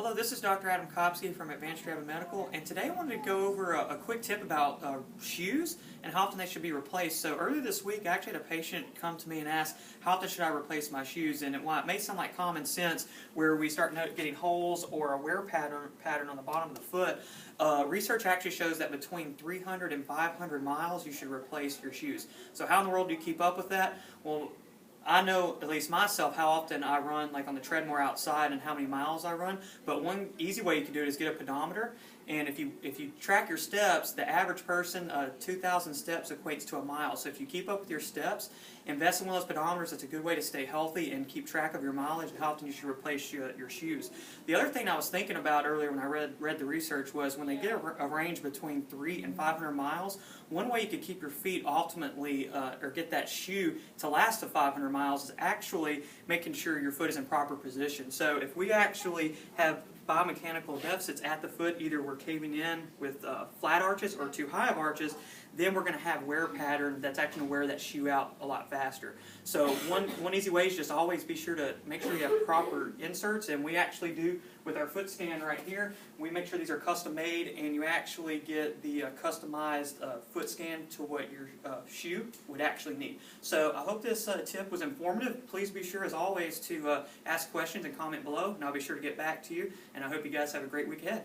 Hello, this is Dr. Adam Kopsky from Advanced Rehab Medical, and today I wanted to go over a quick tip about shoes and how often they should be replaced. So earlier this week, I actually had a patient come to me and ask, how often should I replace my shoes? And while it may sound like common sense, where we start getting holes or a wear pattern on the bottom of the foot, research actually shows that between 300 and 500 miles, you should replace your shoes. So how in the world do you keep up with that? Well, I know, at least myself, how often I run like on the treadmill outside and how many miles I run, but one easy way you can do it is get a pedometer, and if you track your steps, the average person, 2,000 steps equates to a mile. So if you keep up with your steps, invest in one of those pedometers. It's a good way to stay healthy and keep track of your mileage and how often you should replace your shoes. The other thing I was thinking about earlier when I read the research was when they get a range between 300 and 500 miles, one way you could keep your feet ultimately, or get that shoe to last to 500 miles is actually making sure your foot is in proper position. So if we actually have biomechanical deficits at the foot, either we're caving in with flat arches or too high of arches, then we're going to have wear pattern that's actually going to wear that shoe out a lot faster. So one easy way is just always be sure to make sure you have proper inserts, and we actually do with our foot scan right here. We make sure these are custom made, and you actually get the customized foot scan to what your shoe would actually need. So I hope this tip was informative. Please be sure, as always, to ask questions and comment below, and I'll be sure to get back to you. And I hope you guys have a great week ahead.